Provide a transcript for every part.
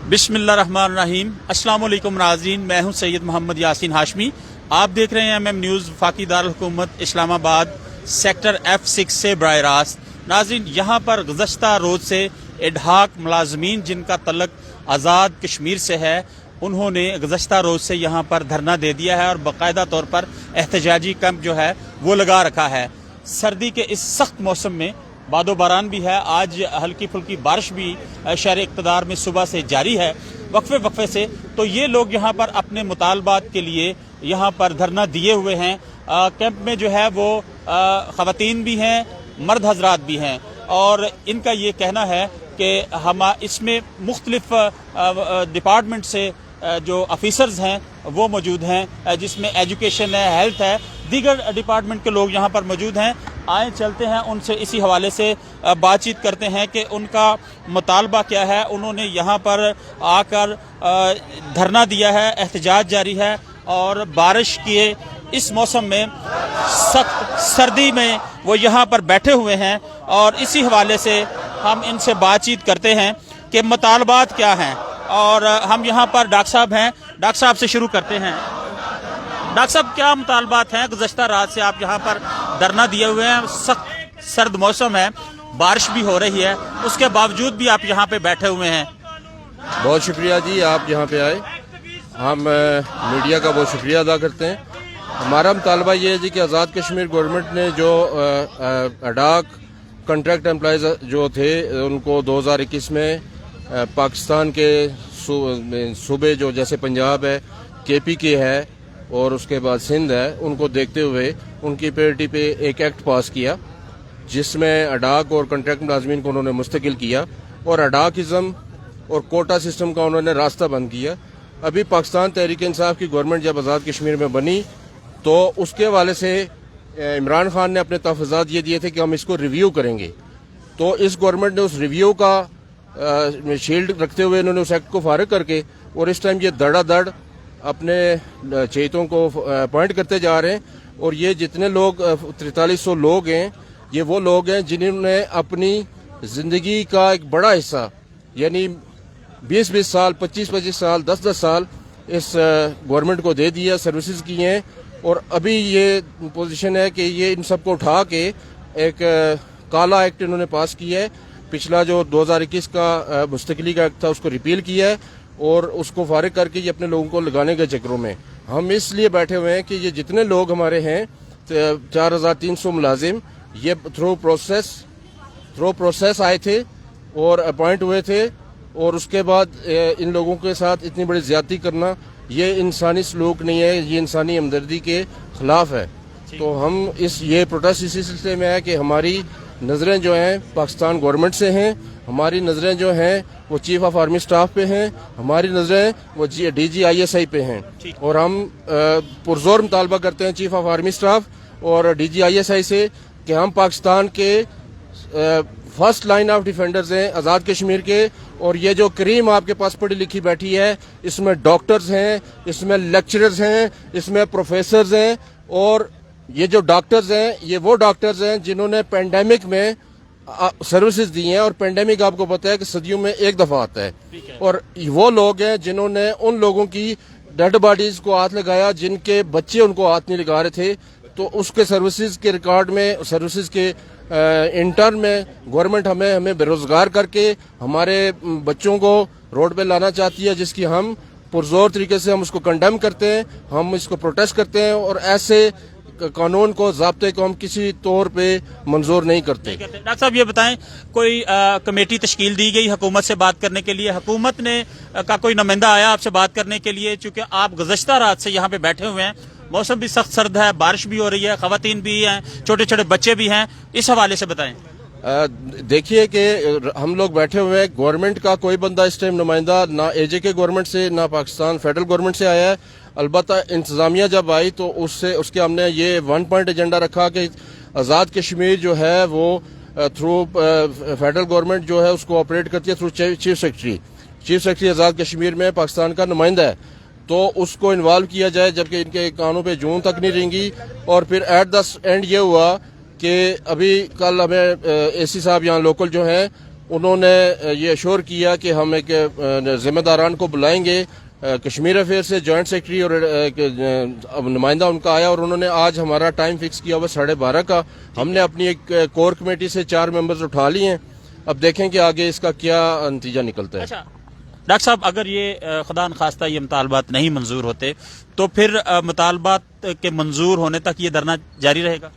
बिस्मिल्लाहिर्रहमानिर्रहीम। अस्सलाम वालेकुम नाज़रीन, मैं हूं सैयद मोहम्मद यासीन हाशमी। आप देख रहे हैं MM न्यूज़ वफाकी दारुल हुकूमत इस्लामाबाद सेक्टर F6 से बराह रास्त। नाज़रीन, यहाँ पर गुज़श्ता रोज़ से एडहाक मुलाजमीन जिनका तल्लुक आज़ाद कश्मीर से है, उन्होंने गुज़श्ता रोज़ से यहाँ पर धरना दे दिया है और बाकायदा तौर पर एहतजाजी कैंप जो है वो लगा रखा है। सर्दी के इस सख्त मौसम में बादो बारान भी है, आज हल्की फुल्की बारिश भी शहर इक़्तिदार में सुबह से जारी है वक्फे से। तो ये लोग यहाँ पर अपने मुतालबात के लिए यहाँ पर धरना दिए हुए हैं। कैंप में जो है वो ख़वातीन भी हैं, मर्द हजरात भी हैं, और इनका ये कहना है कि हम इसमें मुख्तलिफ डिपार्टमेंट से जो ऑफिसर्स हैं वो मौजूद हैं, जिसमें एजुकेशन है, हेल्थ है, दीगर डिपार्टमेंट के लोग यहाँ पर मौजूद हैं। आए चलते हैं उनसे इसी हवाले से बातचीत करते हैं कि उनका मुतालबा क्या है। उन्होंने यहाँ पर आकर धरना दिया है, एहतजाज जारी है, और बारिश के इस मौसम में सख्त सर्दी में वो यहाँ पर बैठे हुए हैं, और इसी हवाले से हम इनसे बातचीत करते हैं कि मुतालबात क्या हैं। और हम यहाँ पर डॉक्टर साहब हैं, डॉक्टर साहब से शुरू करते हैं। डॉक्टर साहब, क्या मुतालबात हैं? गुज़श्ता रात से आप यहाँ पर धरना दिए हुए हैं, सख्त सर्द मौसम है, बारिश भी हो रही है, उसके बावजूद भी आप यहाँ पे बैठे हुए हैं। बहुत शुक्रिया जी, आप यहाँ पे आए। हम मीडिया का बहुत शुक्रिया अदा करते हैं। हमारा मुतालबा ये है जी कि आज़ाद कश्मीर गवर्नमेंट ने जो अडाक कॉन्ट्रैक्ट एम्प्लॉयज़ जो थे उनको 2021 में पाकिस्तान के सूबे जो जैसे पंजाब है, KPK है और उसके बाद सिंध है, उनको देखते हुए उनकी प्रायोरिटी पे एक एक्ट पास किया जिसमें अडाक और कॉन्ट्रैक्ट मुलाजमीन को उन्होंने मुस्तकिल किया और अडाकिज़म और कोटा सिस्टम का उन्होंने रास्ता बंद किया। अभी पाकिस्तान तहरीक इंसाफ की गवर्नमेंट जब आज़ाद कश्मीर में बनी तो उसके हवाले से इमरान खान ने अपने तहफ़्फ़ुज़ात ये दिए थे कि हम इसको रिव्यू करेंगे। तो इस गवर्नमेंट ने उस रिव्यू का शील्ड रखते हुए इन्होंने उस एक्ट को फारिग करके और इस टाइम ये धड़ाधड़ अपने चेतों को अपॉइंट करते जा रहे हैं। और ये जितने लोग 4300 लोग हैं, ये वो लोग हैं जिन्होंने अपनी ज़िंदगी का एक बड़ा हिस्सा यानी 20-20 साल, 25-25 साल, 10-10 साल इस गवर्नमेंट को दे दिया, सर्विसेज की हैं। और अभी ये पोजीशन है कि ये इन सबको उठा के एक काला एक्ट इन्होंने पास किया है। पिछला जो 2021 का मुस्तकिली का एक्ट था उसको रिपील किया है और उसको फारिग करके ये अपने लोगों को लगाने के चक्करों में हम इसलिए बैठे हुए हैं कि ये जितने लोग हमारे हैं 4300 मुलाजिम, ये थ्रू प्रोसेस आए थे और अपॉइंट हुए थे, और उसके बाद इन लोगों के साथ इतनी बड़ी ज्यादती करना ये इंसानी सलूक नहीं है, ये इंसानी हमदर्दी के खिलाफ है। तो हम ये प्रोटेस्ट इसी सिलसिले में है कि हमारी नज़रें जो हैं पाकिस्तान गवर्नमेंट से हैं, हमारी नज़रें जो हैं वो चीफ ऑफ आर्मी स्टाफ पे हैं, हमारी नज़रें वो DG-ISI पे हैं, और हम पुरजोर मुतालबा करते हैं चीफ ऑफ आर्मी स्टाफ और DG-ISI से कि हम पाकिस्तान के फर्स्ट लाइन ऑफ डिफेंडर्स हैं आज़ाद कश्मीर के। और ये जो करीम आपके पास पढ़ी लिखी बैठी है, इसमें डॉक्टर्स हैं, इसमें लेक्चरर्स हैं, इसमें प्रोफेसर्स हैं, और ये जो डॉक्टर्स हैं ये वो डॉक्टर्स हैं जिन्होंने पेंडेमिक में सर्विसेज दी हैं। और पेंडेमिक आपको पता है कि सदियों में एक दफा आता है, और वो लोग हैं जिन्होंने उन लोगों की डेड बॉडीज को हाथ लगाया जिनके बच्चे उनको हाथ नहीं लगा रहे थे। तो उसके सर्विसेज के रिकॉर्ड में, सर्विसेज के इंटर्न में गवर्नमेंट हमें बेरोजगार करके हमारे बच्चों को रोड पे लाना चाहती है, जिसकी हम पुरजोर तरीके से हम उसको कंडेम करते हैं, हम इसको प्रोटेस्ट करते हैं, और ऐसे कानून को, ज़ाब्ते को हम किसी तौर पे मंजूर नहीं करते। डॉक्टर साहब, ये बताएं, कोई कमेटी तश्कील दी गई हुकूमत से बात करने के लिए? हुकूमत ने का कोई नुमाइंदा आया आपसे बात करने के लिए? चूंकि आप गुज़श्ता रात से यहाँ पे बैठे हुए हैं, मौसम भी सख्त सर्द है, बारिश भी हो रही है, ख़वातीन भी हैं, छोटे छोटे बच्चे भी हैं, इस हवाले से बताएं। देखिए कि हम लोग बैठे हुए हैं, गवर्नमेंट का कोई बंदा इस टाइम नुमाइंदा ना AJK गवर्नमेंट से ना पाकिस्तान फेडरल गवर्नमेंट से आया है। अलबत्ता इंतजामिया जब आई तो उसके हमने ये 1 पॉइंट एजेंडा रखा कि आज़ाद कश्मीर जो है वो थ्रू फेडरल गवर्नमेंट जो है उसको ऑपरेट करती है through chief secretary Azad Kashmir में पाकिस्तान का नुमाइंदा है, तो उसको इन्वॉल्व किया जाए, जबकि इनके कानों पे जून तक नहीं रहेंगी। और फिर एट द एंड ये हुआ कि अभी कल हमें AC साहब यहाँ लोकल जो हैं انہوں نے یہ اشور کیا کہ ہم ایک ذمہ داران کو بلائیں گے. کشمیر افیئر سے جوائنٹ سیکرٹری اور نمائندہ ان کا آیا اور انہوں نے آج ہمارا ٹائم فکس کیا ہوا 12:30 کا. ہم نے اپنی ایک کور کمیٹی سے 4 ممبرز اٹھا لیے ہیں. اب دیکھیں کہ آگے اس کا کیا نتیجہ نکلتا ہے. اچھا ڈاکٹر صاحب، اگر یہ خدا نخواستہ یہ مطالبات نہیں منظور ہوتے تو پھر مطالبات کے منظور ہونے تک یہ دھرنا جاری رہے گا؟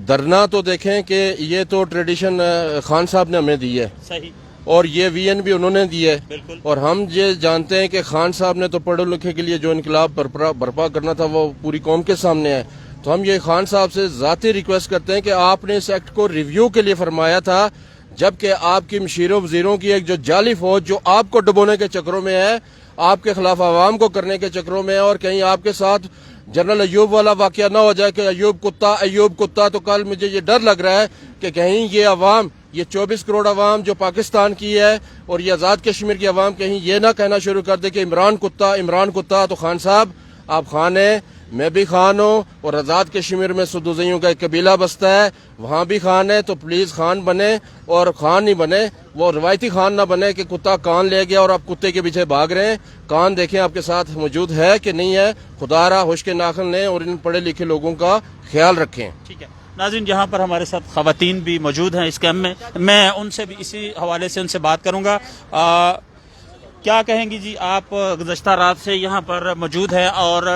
دھرنا تو دیکھیں کہ یہ تو ٹریڈیشن خان صاحب نے ہمیں دی ہے. صحیح. اور یہ وی این بھی انہوں نے دی ہے. بالکل. اور ہم یہ جانتے ہیں کہ خان صاحب نے تو پڑھے لکھے کے لیے جو انقلاب برپا کرنا تھا وہ پوری قوم کے سامنے ہے. تو ہم یہ خان صاحب سے ذاتی ریکویسٹ کرتے ہیں کہ آپ نے اس ایکٹ کو ریویو کے لیے فرمایا تھا، جبکہ آپ کی مشیروں وزیروں کی ایک جو جعلی فوج جو آپ کو ڈبونے کے چکروں میں ہے، آپ کے خلاف عوام کو کرنے کے چکروں میں ہے، اور کہیں آپ کے ساتھ جنرل ایوب والا واقعہ نہ ہو جائے کہ ایوب کتا. تو کل مجھے یہ ڈر لگ رہا ہے کہ کہیں یہ عوام، یہ 24 کروڑ عوام جو پاکستان کی ہے اور یہ آزاد کشمیر کی عوام کہیں یہ نہ کہنا شروع کر دے کہ عمران کتا. تو خان صاحب آپ خان ہیں، میں بھی خان ہوں، اور آزاد کشمیر میں سدوزیوں کا ایک قبیلہ بستا ہے، وہاں بھی خان ہے. تو پلیز خان بنے، اور خان نہیں بنے وہ روایتی خان نہ بنے کہ کتا کان لے گیا اور آپ کتے کے پیچھے بھاگ رہے ہیں. کان دیکھیں آپ کے ساتھ موجود ہے کہ نہیں ہے. خدا را ہوش کے ناخن لیں اور ان پڑھے لکھے لوگوں کا خیال رکھیں. ٹھیک ہے ناظرین، جہاں پر ہمارے ساتھ خواتین بھی موجود ہیں اس کیمپ میں ان سے بھی اسی حوالے سے ان سے بات کروں گا. کیا کہیں گی جی؟ آپ گزشتہ رات سے یہاں پر موجود ہیں اور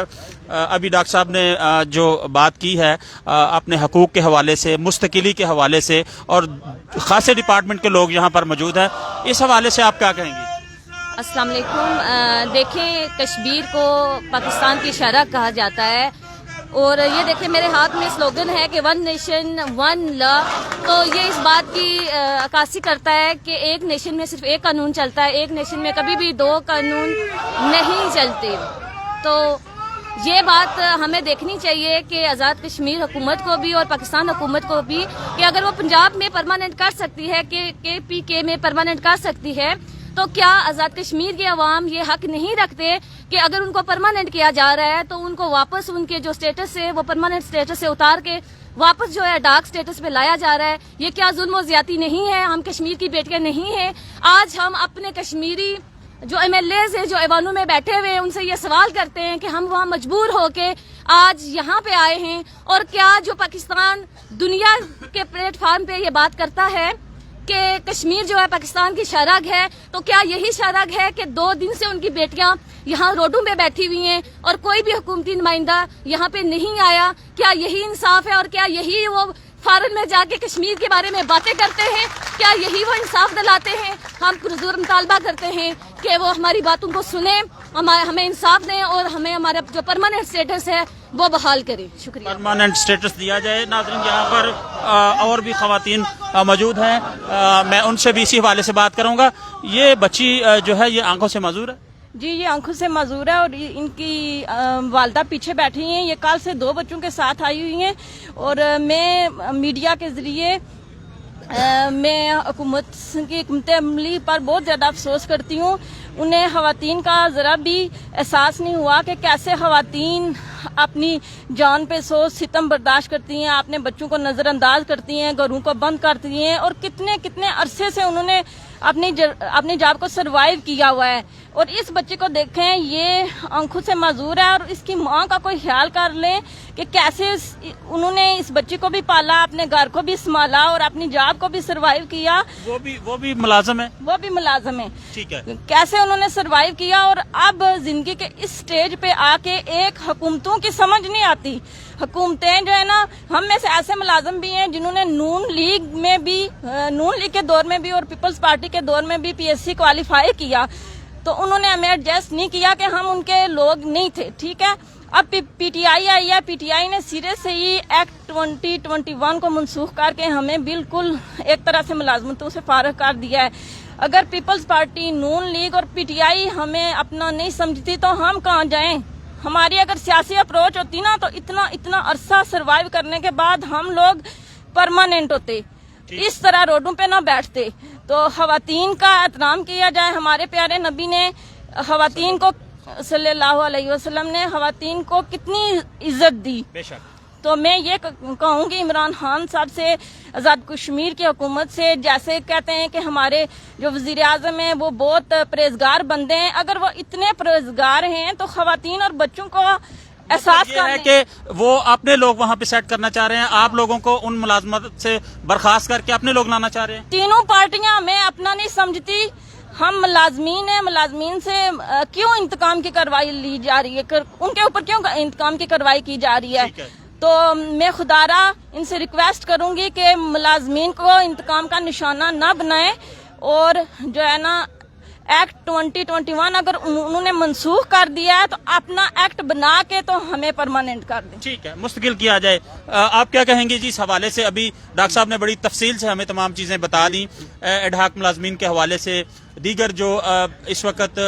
ابھی ڈاکٹر صاحب نے جو بات کی ہے اپنے حقوق کے حوالے سے، مستقلی کے حوالے سے، اور خاصے ڈپارٹمنٹ کے لوگ یہاں پر موجود ہیں، اس حوالے سے آپ کیا کہیں گی؟ السلام علیکم. دیکھیں، کشمیر کو پاکستان کی شرح کہا جاتا ہے، اور یہ دیکھیں میرے ہاتھ میں سلوگن ہے کہ 1 نیشن 1 لا. تو یہ اس بات کی عکاسی کرتا ہے کہ ایک نیشن میں صرف ایک قانون چلتا ہے، ایک نیشن میں کبھی بھی 2 قانون نہیں چلتے. تو یہ بات ہمیں دیکھنی چاہیے کہ آزاد کشمیر حکومت کو بھی اور پاکستان حکومت کو بھی، کہ اگر وہ پنجاب میں پرماننٹ کر سکتی ہے، کہ KPK میں پرماننٹ کر سکتی ہے، تو کیا آزاد کشمیر کے عوام یہ حق نہیں رکھتے کہ اگر ان کو پرماننٹ کیا جا رہا ہے تو ان کو واپس ان کے جو سٹیٹس ہے وہ پرماننٹ سٹیٹس سے اتار کے واپس جو ہے ڈارک سٹیٹس پہ لایا جا رہا ہے؟ یہ کیا ظلم و زیادتی نہیں ہے؟ ہم کشمیر کی بیٹیاں نہیں ہیں؟ آج ہم اپنے کشمیری جو MLAs ہیں جو ایوانوں میں بیٹھے ہوئے ہیں ان سے یہ سوال کرتے ہیں کہ ہم وہاں مجبور ہو کے آج یہاں پہ آئے ہیں، اور کیا جو پاکستان دنیا کے پلیٹ فارم پہ یہ بات کرتا ہے کہ کشمیر جو ہے پاکستان کی شرح ہے، تو کیا یہی شرح ہے کہ 2 دن سے ان کی بیٹیاں یہاں روڈوں پہ بیٹھی ہوئی ہیں اور کوئی بھی حکومتی نمائندہ یہاں پہ نہیں آیا؟ کیا یہی انصاف ہے؟ اور کیا یہی وہ فارن میں جا کے کشمیر کے بارے میں باتیں کرتے ہیں؟ کیا یہی وہ انصاف دلاتے ہیں؟ ہم پرزور مطالبہ کرتے ہیں کہ وہ ہماری باتوں کو سنیں، ہمیں انصاف دیں اور ہمیں ہمارا جو پرماننٹ سٹیٹس ہے وہ بحال کریں. شکریہ. پرماننٹ سٹیٹس دیا جائے. ناظرین، یہاں پر اور بھی خواتین موجود ہیں، میں ان سے بھی اسی حوالے سے بات کروں گا. یہ بچی جو ہے یہ آنکھوں سے معذور ہے؟ جی، یہ آنکھوں سے معذور ہے اور ان کی والدہ پیچھے بیٹھی ہیں. یہ کل سے 2 بچوں کے ساتھ آئی ہوئی ہیں، اور میں میڈیا کے ذریعے میں حکومت عملی پر بہت زیادہ افسوس کرتی ہوں. انہیں خواتین کا ذرا بھی احساس نہیں ہوا کہ کیسے خواتین اپنی جان پہ سوچ ستم برداشت کرتی ہیں، اپنے بچوں کو نظر انداز کرتی ہیں، گھروں کو بند کرتی ہیں، اور کتنے عرصے سے انہوں نے اپنی جاب کو سروائیو کیا ہوا ہے. اور اس بچے کو دیکھیں، یہ آنکھوں سے معذور ہے، اور اس کی ماں کا کوئی خیال کر لیں کہ کیسے انہوں نے اس بچے کو بھی پالا، اپنے گھر کو بھی سنبھالا اور اپنی جاب کو بھی سروائیو کیا. وہ بھی ملازم ہے. وہ بھی ملازم ہے. ٹھیک ہے. کیسے انہوں نے سروائیو کیا، اور اب زندگی کے اس سٹیج پہ آ کے ایک حکومتوں کی سمجھ نہیں آتی. حکومتیں جو ہے نا، ہم میں سے ایسے ملازم بھی ہیں جنہوں نے نون لیگ کے دور میں بھی اور پیپلز پارٹی کے دور میں بھی PSC کوالیفائی کیا، تو انہوں نے ہمیں ایڈجسٹ نہیں کیا کہ ہم ان کے لوگ نہیں تھے. ٹھیک ہے. اب PTI آئی ہے، PTI نے سرے سے ہی ایکٹ 2021 کو منسوخ کر کے ہمیں بالکل ایک طرح سے ملازمتوں سے فارغ کر دیا ہے. اگر پیپلز پارٹی، نون لیگ اور PTI ہمیں اپنا نہیں سمجھتی تو ہم کہاں جائیں؟ ہماری اگر سیاسی اپروچ ہوتی نا تو اتنا عرصہ سروائیو کرنے کے بعد ہم لوگ پرماننٹ ہوتے، اس طرح روڈوں پہ نہ بیٹھتے. تو خواتین کا احترام کیا جائے. ہمارے پیارے نبی نے خواتین کو صلی اللہ علیہ وسلم نے خواتین کو کتنی عزت دی. بے شک. तो मैं ये कहूँगी इमरान खान साहब से, आज़ाद कश्मीर की हुकूमत से, जैसे कहते हैं कि हमारे जो वज़ीर आज़म हैं वो बहुत परहेजगार बंदे हैं, अगर वो इतने परहेजगार हैं तो ख़वातीन और बच्चों को एहसास ये है कि वो अपने लोग वहाँ पे सेट करना चाह रहे हैं, आप लोगों को उन मुलाजमत से बर्खास्त करके अपने लोग लाना चाह रहे हैं। तीनों पार्टियां मैं अपना नहीं समझती, हम मुलाजमीन हैं, मुलाजमीन से क्यों इंतकाम की कार्रवाई ली जा रही है, उनके ऊपर क्यों इंतकाम की कार्रवाई की जा रही है। तो मैं खुदारा इनसे रिक्वेस्ट करूंगी कि मुलाजमीन को इंतकाम का निशाना न बनाएं, और जो है ना एक्ट 2021 अगर उन्होंने मनसूख कर दिया है तो अपना एक्ट बना के तो हमें परमानेंट कर दें। ठीक है, मुस्तकिल किया जाए। आप क्या कहेंगे जी इस हवाले से? अभी डॉक्टर साहब ने बड़ी तफसील से हमें तमाम चीज़ें बता दी, एडहाक मुलाजमीन के हवाले से, दीगर जो इस वक्त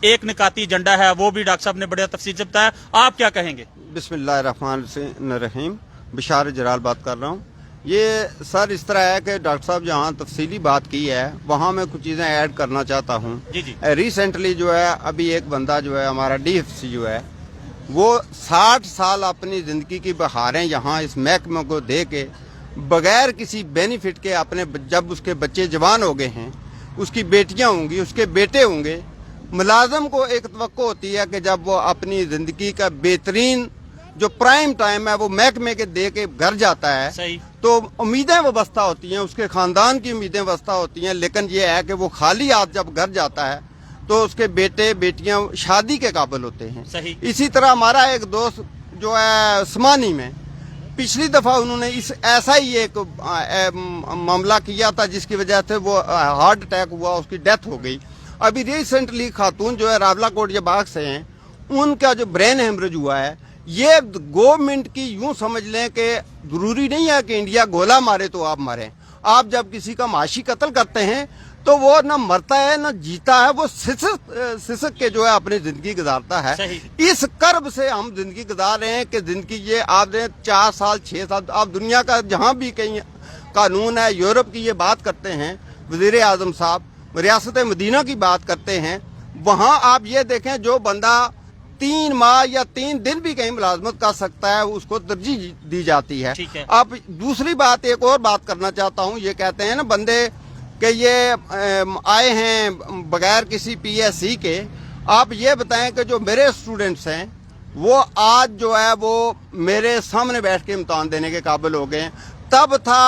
एक निकाती एजेंडा है वो भी डॉक्टर साहब ने बड़ी तफसील से बताया। आप क्या कहेंगे? बिस्मिल्लाहिर्रहमानिर्रहीम, बिशार जलाल बात कर रहा हूँ। ये सर इस तरह है कि डॉक्टर साहब जहाँ तफसीली बात की है वहाँ मैं कुछ चीज़ें ऐड करना चाहता हूँ। रिसेंटली जो है अभी एक बंदा जो है हमारा DFC जो है वो 60 साल अपनी ज़िंदगी की बहारें यहाँ इस महकमे को दे के बगैर किसी बेनिफिट के अपने, जब उसके बच्चे जवान हो गए हैं, उसकी बेटियाँ होंगी, उसके बेटे होंगे, मुलाजम को एक तवक्को होती है कि जब वो अपनी ज़िंदगी का बेहतरीन जो प्राइम टाइम है वो महकमे के दे के घर जाता है, सही। तो उम्मीदें वाबस्ता होती हैं, उसके खानदान की उम्मीदें वाबस्ता होती हैं, लेकिन ये है कि वो खाली हाथ जब घर जाता है तो उसके बेटे बेटियां शादी के काबिल होते हैं। सही। इसी तरह हमारा एक दोस्त जो है स्मानी में पिछली दफा उन्होंने इस ऐसा ही एक मामला किया था जिसकी वजह से वो हार्ट अटैक हुआ, उसकी डेथ हो गई। अभी रिसेंटली खातून जो है रावलाकोट बाग से हैं, उनका जो ब्रेन हेमरेज हुआ है, ये गवर्नमेंट की यूं समझ लें कि जरूरी नहीं है कि इंडिया गोला मारे तो आप मरें। आप जब किसी का माशी कत्ल करते हैं तो वो न मरता है न जीता है, वो सिसक के जो है अपनी जिंदगी गुजारता है। इस कर्ब से हम जिंदगी गुजार रहे हैं कि जिंदगी ये आप 4 साल 6 साल, आप दुनिया का जहाँ भी कहीं कानून है, यूरोप की ये बात करते हैं, वजीर आजम साहब रियासत मदीना की बात करते हैं, वहाँ आप ये देखें जो बंदा 3 माह या 3 दिन भी कहीं मुलाजमत कर सकता है उसको तरजीह दी जाती है। अब दूसरी बात, एक और बात करना चाहता हूँ, ये कहते हैं ना बंदे कि ये आए हैं बगैर किसी PSC के। आप ये बताएं कि जो मेरे स्टूडेंट्स हैं वो आज जो है वो मेरे सामने बैठ के इम्तहान देने के काबिल हो गए हैं। तब था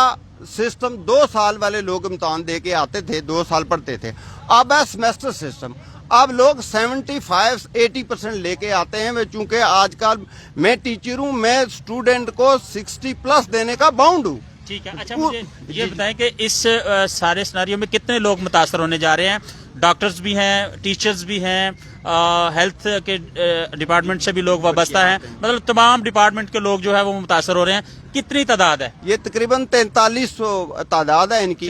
सिस्टम 2 साल वाले लोग इम्तहान दे के आते थे, 2 साल पढ़ते थे। अब है सेमेस्टर सिस्टम, अब लोग 75-80% लेके आते हैं। चूंकि आजकल मैं टीचर हूँ, मैं स्टूडेंट को 60+ देने का बाउंड हूँ। ठीक है, अच्छा मुझे ये बताएं कि इस सारे सिनेरियो में कितने लोग मुतासर होने जा रहे हैं? डॉक्टर्स भी हैं, टीचर्स भी हैं, हेल्थ के डिपार्टमेंट से भी लोग वाबस्ता हैं, मतलब तमाम डिपार्टमेंट के लोग जो है वो मुतासर हो रहे हैं। कितनी तादाद है? ये तकरीबन 4300 तादाद है इनकी,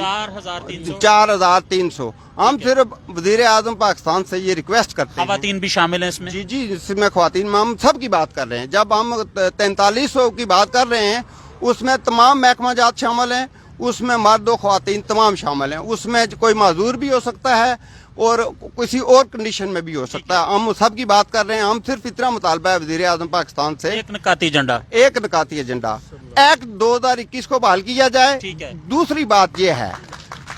4300। हम सिर्फ वजीर आजम पाकिस्तान से ये रिक्वेस्ट करते हैं, ख़वातीन भी शामिल हैं इसमें? जी, इसमें ख़वातीन में हम सब की बात कर रहे हैं। जब हम 4300 की बात कर रहे हैं उसमें तमाम महकमा जात शामिल हैं, उसमें मर्द और ख़वातीन तमाम शामिल हैं, उसमें कोई माजूर भी हो सकता है और किसी और कंडीशन में भी हो सकता है। हम सब की बात कर रहे हैं। हम सिर्फ इतना मुतालबा है वज़ीर आज़म पाकिस्तान से, एक निकाती एजेंडा एक्ट 2021 को बहाल किया जाए। दूसरी बात यह है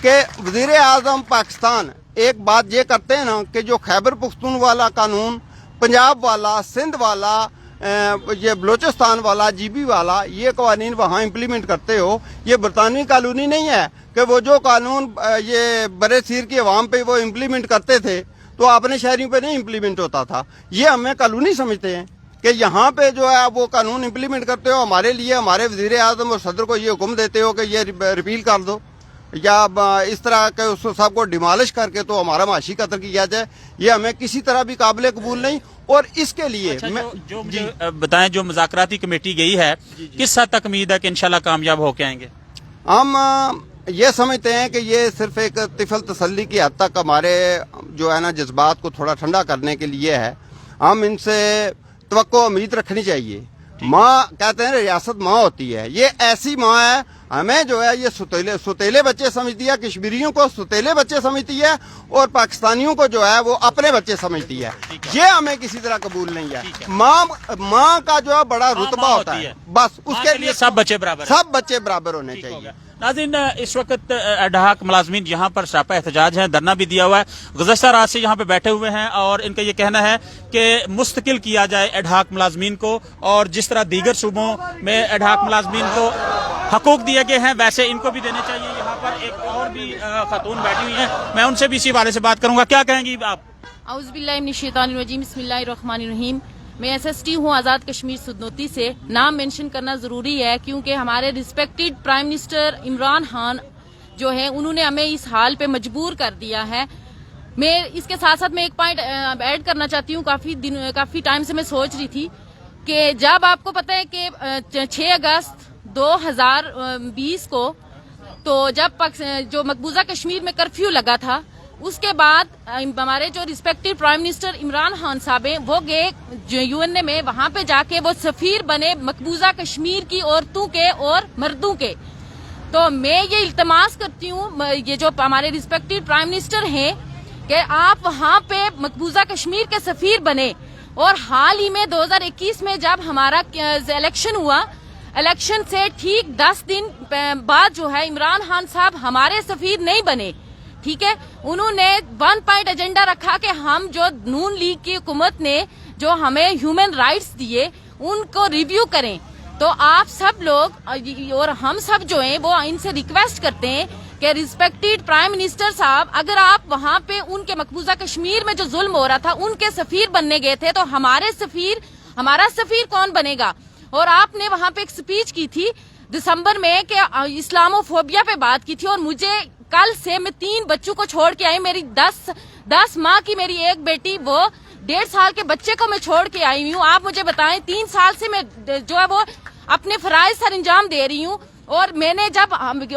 कि वज़ीर आज़म पाकिस्तान एक बात ये करते हैं ना कि जो खैबर पख्तून वाला कानून, पंजाब वाला, सिंध वाला, ये बलोचिस्तान वाला, GB वाला, ये कानून वहाँ इम्प्लीमेंट करते हो, ये बरतानवी कानूनी नहीं है कि वो जो कानून ये बड़े सीर की अवाम पे वो इम्प्लीमेंट करते थे तो अपने शहरियों पे नहीं इम्प्लीमेंट होता था। ये हमें कानूनी समझते हैं कि यहाँ पे जो है वो कानून इम्प्लीमेंट करते हो, हमारे लिए हमारे वज़ीर आज़म और सदर को ये हुक्म देते हो कि ये रिपील कर दो या इस तरह के उस सबको डिमॉलिश करके तो हमारा माशी कत्ल किया जाए, ये हमें किसी तरह भी काबिल कबूल नहीं। और इसके लिए अच्छा, जो मुझे बताएं, जो मुज़ाकराती कमेटी गई है किस हद तक उम्मीद है कि इंशाल्लाह कामयाब होके आएंगे? हम ये समझते हैं कि ये सिर्फ एक तिफल तसल्ली की हद तक हमारे जो है ना जज्बात को थोड़ा ठंडा करने के लिए है। हम इनसे तवक्को उम्मीद रखनी चाहिए। माँ कहते हैं रियासत माँ होती है, ये ऐसी माँ है हमें जो है ये सुतेले बच्चे समझती है, कश्मीरियों को सुतेले बच्चे समझती है और पाकिस्तानियों को जो है वो अपने बच्चे समझती है। ये हमें किसी तरह कबूल नहीं है। माँ का जो है बड़ा रुतबा होता है, बस उसके लिए सब बच्चे बराबर होने चाहिए। नाज़रीन, इस वक्त एडहाक मुलाजमीन यहाँ पर सरापा एहतजाज है, धरना भी दिया हुआ है, गुज़श्ता रात से यहाँ पे बैठे हुए हैं और इनका ये कहना है कि मुस्तकिल किया जाए एडहाक मुलाजमीन को और जिस तरह दीगर सूबों में एडहाक मुलाजमीन को हकूक दिए गए हैं वैसे इनको भी देने चाहिए। यहाँ पर एक और भी खातून बैठी हुई है, मैं उनसे भी इसी बारे से बात करूंगा। क्या कहेंगी आप? औज़ुबिल्लाहि मिनश्शैतानिर्रजीम, बिस्मिल्लाहिर्रहमानिर्रहीम। मैं एसएसटी हूँ आज़ाद कश्मीर सुदनौती से। नाम मेंशन करना ज़रूरी है क्योंकि हमारे respected prime minister Imran Khan जो है उन्होंने हमें इस हाल पे मजबूर कर दिया है। मैं इसके साथ साथ मैं एक पॉइंट ऐड करना चाहती हूँ। काफ़ी टाइम से मैं सोच रही थी कि जब आपको पता है कि 6 अगस्त 2020 को तो जब जो मकबूजा कश्मीर में कर्फ्यू लगा था उसके बाद हमारे जो respective prime minister Imran Khan साहब हैं वो गए यूएनए में, वहां पे जाके वो सफीर बने मकबूजा कश्मीर की औरतों के और मर्दों के। तो मैं ये इल्तमास करती हूँ ये जो हमारे रिस्पेक्टिव प्राइम मिनिस्टर हैं कि आप वहां पे मकबूजा कश्मीर के सफीर बने। और हाल ही में 2021 में जब हमारा इलेक्शन हुआ, इलेक्शन से ठीक 10 दिन बाद जो है इमरान खान साहब हमारे सफीर नहीं बने, ठीक है। उन्होंने 1 पॉइंट एजेंडा रखा कि हम जो नून लीग की हुकूमत ने जो हमें ह्यूमन राइट्स दिए उनको रिव्यू करें। तो आप सब लोग और हम सब जो हैं वो इनसे रिक्वेस्ट करते हैं कि रिस्पेक्टेड प्राइम मिनिस्टर साहब, अगर आप वहां पे उनके मकबूजा कश्मीर में जो जुल्म हो रहा था उनके सफीर बनने गए थे तो हमारा सफीर कौन बनेगा? और आपने वहां पे एक स्पीच की थी दिसंबर में कि इस्लामोफोबिया पे बात की थी। और मुझे कल से मैं 3 बच्चों को छोड़ के आई, मेरी 10 माँ की मेरी एक बेटी, वो 1.5 साल के बच्चे को मैं छोड़ के आई हूँ। आप मुझे बताएं, 3 साल से मैं जो है वो अपने फराइज सर अंजाम दे रही हूँ। और मैंने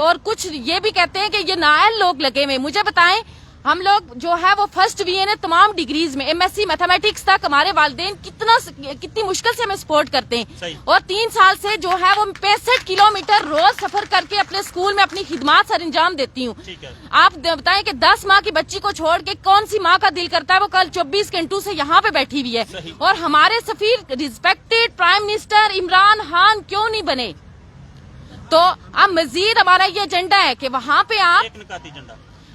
और कुछ ये भी कहते हैं कि ये नाअहल लोग लगे हुए। मुझे बताएं, हम लोग जो है वो फर्स्ट VN तमाम डिग्रीज में MSc मैथमेटिक्स तक हमारे वालिदैन कितनी मुश्किल से हमें सपोर्ट करते हैं। और 3 साल से जो है वो 65 किलोमीटर रोज सफर करके अपने स्कूल में अपनी खिदमत सर अंजाम देती हूँ। आप बताएं कि 10 माह की बच्ची को छोड़ के कौन सी माँ का दिल करता है वो कल 24 घंटों से यहाँ पे बैठी हुई है। और हमारे सफीर respected prime minister Imran Khan क्यों नहीं बने? तो अब मजीद हमारा ये एजेंडा है कि वहाँ पे आप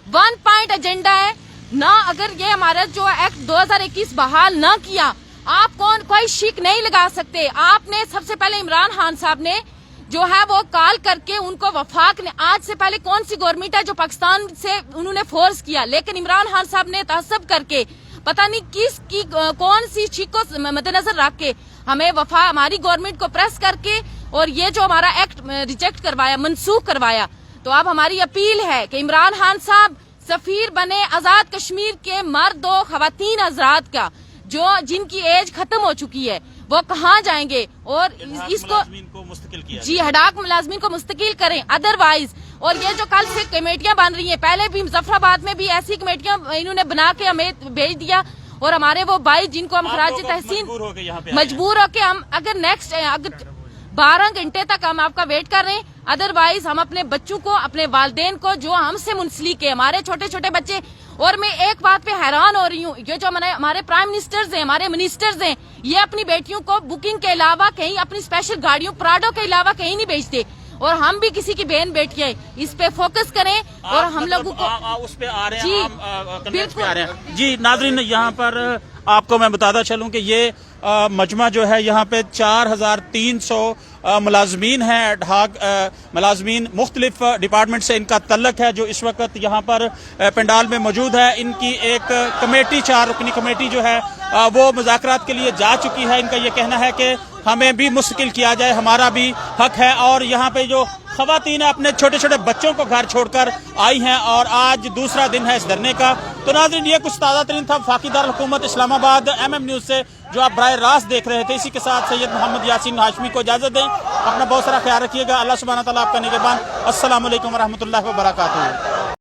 1 पॉइंट एजेंडा है ना। अगर ये हमारा जो एक्ट 2021 बहाल ना किया, आप कोई शिक नहीं लगा सकते। आपने सबसे पहले इमरान खान साहब ने जो है वो कॉल करके उनको वफाक ने, आज से पहले कौन सी गवर्नमेंट है जो पाकिस्तान से उन्होंने फोर्स किया, लेकिन इमरान खान साहब ने तहस्सुब करके पता नहीं कौन सी शिक को मद्देनजर रख के हमें हमारी गवर्नमेंट को प्रेस करके और ये जो हमारा एक्ट रिजेक्ट करवाया, मनसूख करवाया। तो अब हमारी अपील है कि इमरान खान साहब सफीर बने आजाद कश्मीर के मर्द और खवातीन हजरात का जिनकी एज खत्म हो चुकी है, वो कहाँ जाएंगे? और इसको जी हड़ाक मुलाजमीन को मुस्तकिल करें, अदरवाइज। और ये जो कल से कमेटियां बन रही हैं, पहले भी मुजफ्फराबाद में भी ऐसी कमेटियां इन्होंने बना के हमें भेज दिया। और हमारे वो भाई जिनको हम खराज तहसीन मजबूर होके हम अगर 12 घंटे तक हम आपका वेट कर रहे हैं, अदरवाइज हम अपने बच्चों को, अपने वालिदैन को जो हमसे मुंसलिक है, हमारे छोटे छोटे बच्चे। और मैं एक बात पे हैरान हो रही हूँ, ये जो हमारे प्राइम मिनिस्टर्स हैं, हमारे मिनिस्टर्स हैं, ये अपनी बेटियों को बुकिंग के अलावा कहीं अपनी स्पेशल गाड़ियों प्राडो के अलावा कहीं नहीं भेजते। और हम भी किसी की बहन बेटियां इस पे फोकस करें और हम लोगों को उस पे आ रहे हैं, बिल्कुल आ रहे हैं। जी नाज़रीन, यहाँ पर आपको मैं बताता चलूं कि ये मजमा जो है यहाँ पे 4300 मुलाजमीन हैं, एडहाक मुलाजमीन मुख्तलिफ डिपार्टमेंट से इनका तल्लक है, जो इस वक्त यहाँ पर पंडाल में मौजूद है। इनकी एक कमेटी, 4 रुकनी कमेटी जो है वो मुज़ाकरात के लिए जा चुकी है। इनका ये कहना है कि हमें भी मुस्तकिल किया जाए, हमारा भी हक है। और यहाँ पे जो खवातीन है अपने छोटे छोटे बच्चों को घर छोड़कर आई हैं और आज दूसरा दिन है इस धरने का। तो नाज़रीन, ये कुछ ताज़ा तरीन था वफाकी दारुल हुकूमत इस्लामाबाद MM न्यूज़ से जो आप बराह रास्त देख रहे थे। इसी के साथ सैयद मोहम्मद यासीन हाशमी को इजाज़त दें। अपना बहुत सारा ख्याल रखिएगा। अल्लाह सुब्हानहू व तआला आपका निगहबान। अस्सलामु अलैकुम व रहमतुल्लाहि व बरकातुहू।